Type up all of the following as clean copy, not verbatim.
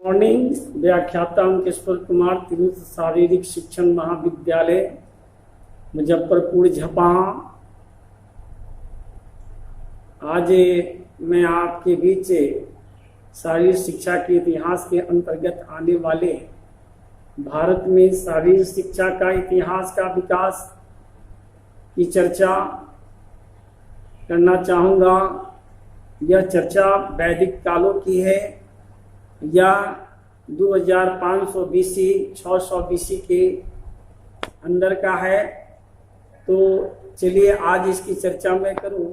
Morning. व्याख्याता अंकेश्वर कुमार, तिरुत शारीरिक शिक्षण महाविद्यालय, मुजफ्फरपुर झपा। आज मैं आपके बीच शारीरिक शिक्षा के इतिहास के अंतर्गत आने वाले भारत में शारीरिक शिक्षा का इतिहास का विकास की चर्चा करना चाहूँगा। यह चर्चा वैदिक कालों की है या 2500 बीसी 600 बीसी के अंदर का है। तो चलिए आज इसकी चर्चा मैं करूं।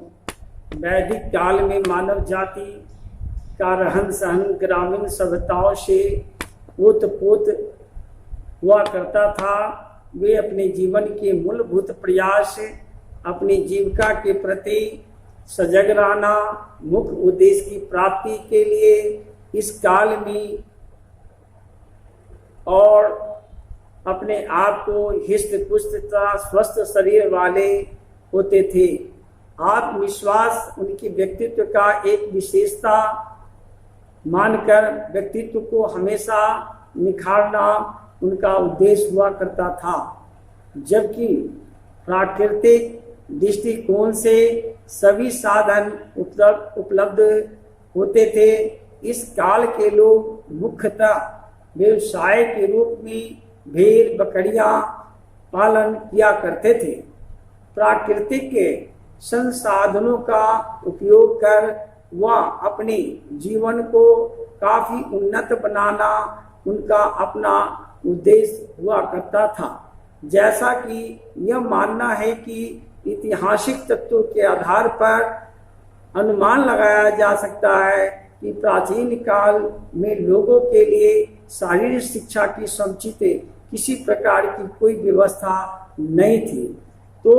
वैदिक काल में मानव जाति का रहन सहन ग्रामीण सभ्यताओं से ओतप्रोत हुआ करता था। वे अपने जीवन के मूलभूत प्रयास, अपनी जीविका के प्रति सजग रहना, मुख्य उद्देश्य की प्राप्ति के लिए इस काल में और अपने आप को हिष्ट पुष्ट तथा स्वस्थ शरीर वाले होते थे। आत्मविश्वास उनके व्यक्तित्व का एक विशेषता मानकर व्यक्तित्व को हमेशा निखारना उनका उद्देश्य हुआ करता था। जबकि प्राकृतिक दृष्टिकोण से सभी साधन उपलब्ध होते थे। इस काल के लोग मुख्यतः व्यवसाय के रूप में भेड़ बकरियां पालन किया करते थे। प्राकृतिक संसाधनों का उपयोग कर वह अपने जीवन को काफी उन्नत बनाना उनका अपना उद्देश्य हुआ करता था। जैसा कि यह मानना है कि ऐतिहासिक तथ्यों के आधार पर अनुमान लगाया जा सकता है कि प्राचीन काल में लोगों के लिए शारीरिक शिक्षा की समुचित किसी प्रकार की कोई व्यवस्था नहीं थी। तो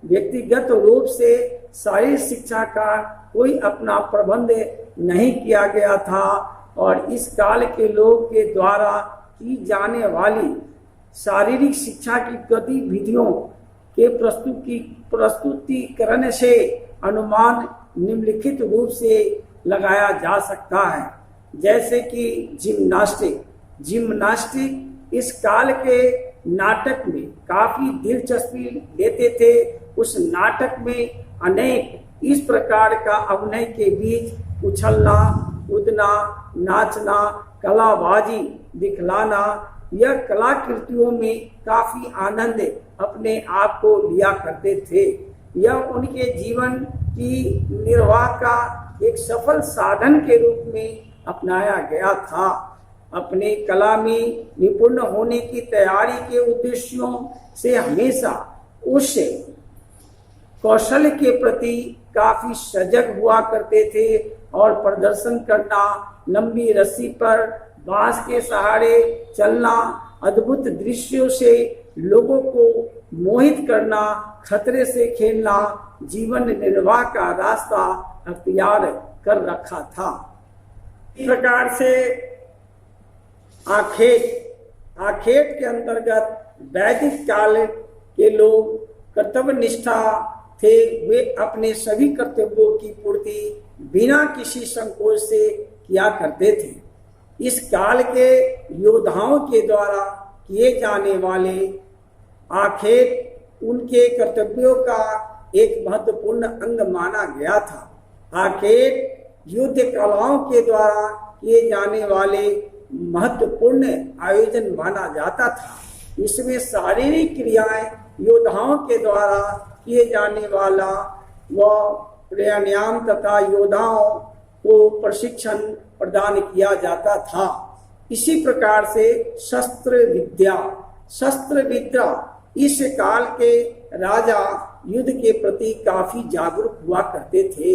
व्यक्तिगत रूप से शारीरिक शिक्षा का कोई अपना प्रबंध नहीं किया गया था और इस काल के लोग के द्वारा की जाने वाली शारीरिक शिक्षा की गतिविधियों के प्रस्तुतिकरण से अनुमान निम्नलिखित रूप से लगाया जा सकता है। जैसे कि जिम्नास्टिक इस काल के नाटक में काफी दिलचस्पी लेते थे। उस नाटक में अनेक इस प्रकार का अभिनय के बीच उछलना, कूदना, नाचना, कलाबाजी दिखलाना, यह कलाकृतियों में काफी आनंद अपने आप को लिया करते थे। यह उनके जीवन की निर्वाह का एक सफल साधन के रूप में अपनाया गया था। अपने कला में निपुण होने की तैयारी के उद्देश्यों से हमेशा उस कौशल के प्रति काफी सजग हुआ करते थे और प्रदर्शन करना, लंबी रस्सी पर बांस के सहारे चलना, अद्भुत दृश्यों से लोगों को मोहित करना, खतरे से खेलना, जीवन निर्वाह का रास्ता अख्तियार कर रखा था। इस प्रकार से आखेट के अंतर्गत वैदिक काल के लोग कर्तव्य निष्ठा थे। वे अपने सभी कर्तव्यों की पूर्ति बिना किसी संकोच से किया करते थे। इस काल के योद्धाओं के द्वारा किए जाने वाले आखेट उनके कर्तव्यों का एक महत्वपूर्ण अंग माना गया था। आखेट युद्ध कलाओं के द्वारा किए जाने वाले महत्वपूर्ण आयोजन माना जाता था। इसमें शारीरिक क्रियाएं योद्धाओं के द्वारा किए जाने वाला व प्राणायाम तथा योद्धाओं को प्रशिक्षण प्रदान किया जाता था। इसी प्रकार से शस्त्र विद्या इस काल के राजा युद्ध के प्रति काफी जागरूक हुआ करते थे।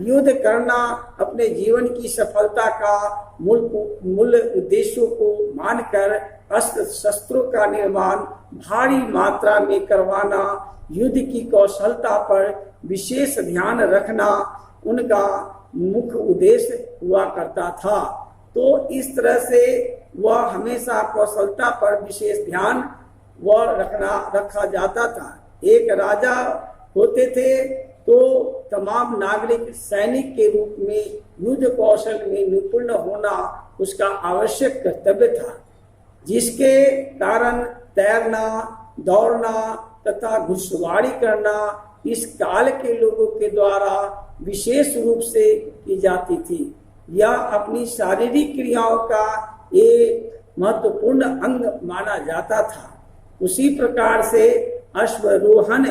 युद्ध करना अपने जीवन की सफलता का मूल उद्देश्यों को मानकर अस्त्र शस्त्रों का निर्माण भारी मात्रा में करवाना, युद्ध की कौशलता पर विशेष ध्यान रखना उनका मुख्य उद्देश्य हुआ करता था। तो इस तरह से वह हमेशा कौशलता पर विशेष ध्यान रखा जाता था। एक राजा होते थे तो तमाम नागरिक सैनिक के रूप में युद्ध कौशल में निपुण होना उसका आवश्यक कर्तव्य था, जिसके कारण तैरना, दौड़ना तथा घुड़सवारी करना इस काल के लोगों के द्वारा विशेष रूप से की जाती थी। यह अपनी शारीरिक क्रियाओं का एक महत्वपूर्ण अंग माना जाता था। उसी प्रकार से अश्वारोहण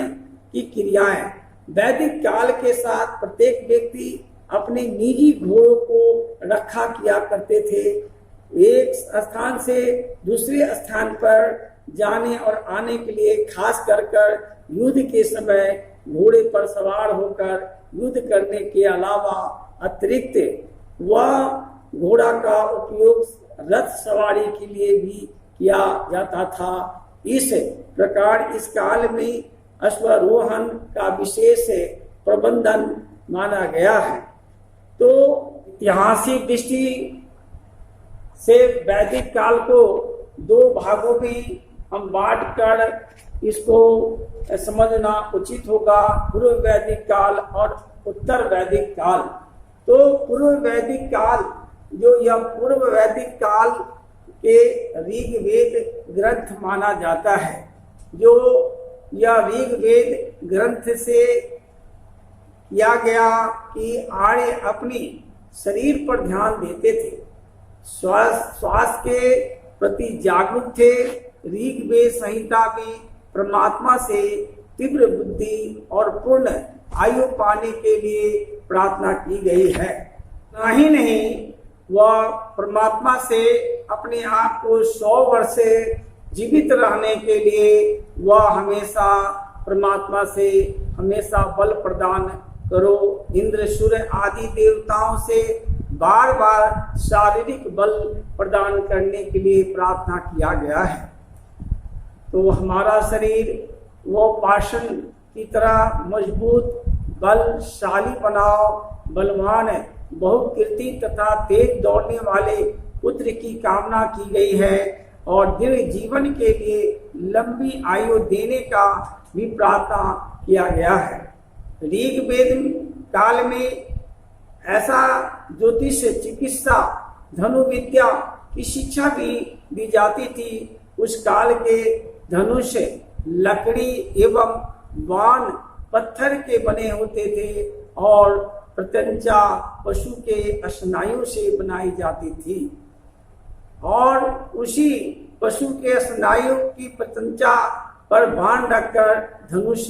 की क्रियाएं वैदिक काल के साथ प्रत्येक व्यक्ति अपने निजी घोड़ों को रखा किया करते थे। एक स्थान से दूसरे स्थान पर जाने और आने के लिए खास कर युद्ध के समय घोड़े पर सवार होकर युद्ध करने के अलावा अतिरिक्त वह घोड़ा का उपयोग रथ सवारी के लिए भी किया जाता था। इस प्रकार इस काल में अश्वारोहण का विशेष प्रबंधन माना गया है। तो ऐतिहासिक दृष्टि से वैदिक काल को दो भागों में हम बांटकर इसको समझना उचित होगा, पूर्व वैदिक काल और उत्तर वैदिक काल। तो पूर्व वैदिक काल, जो यह पूर्व वैदिक काल के ऋग्वेद ग्रंथ माना जाता है, जो यह ऋग्वेद ग्रंथ से किया गया कि आर्य अपनी शरीर पर ध्यान देते थे, स्वास्थ्य के प्रति जागरूक थे। ऋग्वेद संहिता में परमात्मा से तीव्र बुद्धि और पूर्ण आयु पाने के लिए प्रार्थना की गई है। नहीं वह परमात्मा से अपने आप को 100 वर्ष जीवित रहने के लिए वह हमेशा परमात्मा से हमेशा बल प्रदान करो। इंद्र, सूर्य आदि देवताओं से बार बार शारीरिक बल प्रदान करने के लिए प्रार्थना किया गया है। तो हमारा शरीर वो पाषाण की तरह मजबूत, बलशाली बनाओ, बलवान, बहुकीर्ति तथा तेज दौड़ने वाले पुत्र की कामना की गई है और दीर्घ जीवन के लिए लंबी आयु देने का भी प्रार्थना किया गया है। ऋग्वेद काल में ऐसा ज्योतिष, चिकित्सा, धनुर्विद्या की शिक्षा भी दी जाती थी। उस काल के धनुष लकड़ी एवं बाण पत्थर के बने होते थे और प्रत्यंचा पशु के स्नायु से बनाई जाती थी और उसी पशु के स्नायु की प्रत्यंचा पर बाण रखकर धनुष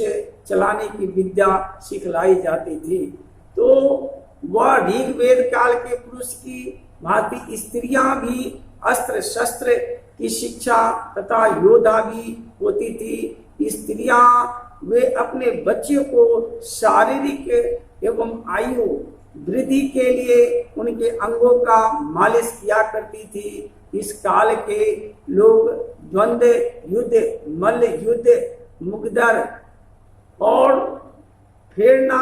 चलाने की विद्या सिखलाई जाती थी। तो वह ऋग्वेद काल के पुरुष की भांति स्त्रियां भी अस्त्र शस्त्र की शिक्षा तथा योद्धा भी होती थी। स्त्रियां वे अपने बच्चे को शारीरिक एवं आयु वृद्धि के लिए उनके अंगों का मालिश किया करती थी। इस काल के लोग द्वंद्व युद्ध, मल्ल युद्ध, मुगदर और फेरना,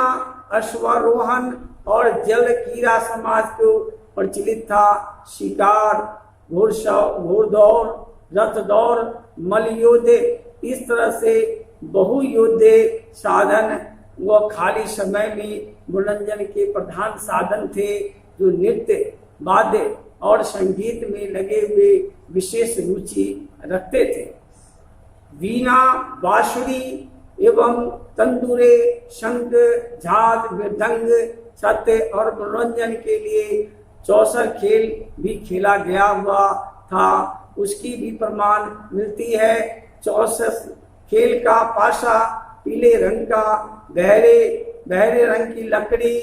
अश्वारोहण और जल कीड़ा समाज को प्रचलित था। शिकार, घोड़दौड़, रथ दौड़, मल्लयुद्ध, इस तरह से बहुयुद्ध साधन व खाली समय में मनोरंजन के प्रधान साधन थे, जो नृत्य, वाद्य और संगीत में लगे हुए विशेष रुचि रखते थे। वीणा, बांसुरी एवं तंदूरे, शंख, झांझ, मृदंग, छत्ते और मनोरंजन के लिए चौसर खेल भी खेला गया हुआ था। उसकी भी प्रमाण मिलती है। चौसर खेल का पासा पीले रंग का बहरे रंग की लकड़ी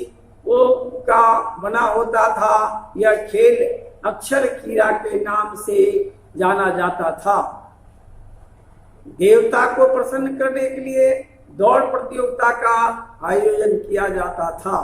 का बना होता था। यह खेल अक्षर कीड़ा के नाम से जाना जाता था। देवता को प्रसन्न करने के लिए दौड़ प्रतियोगिता का आयोजन किया जाता था।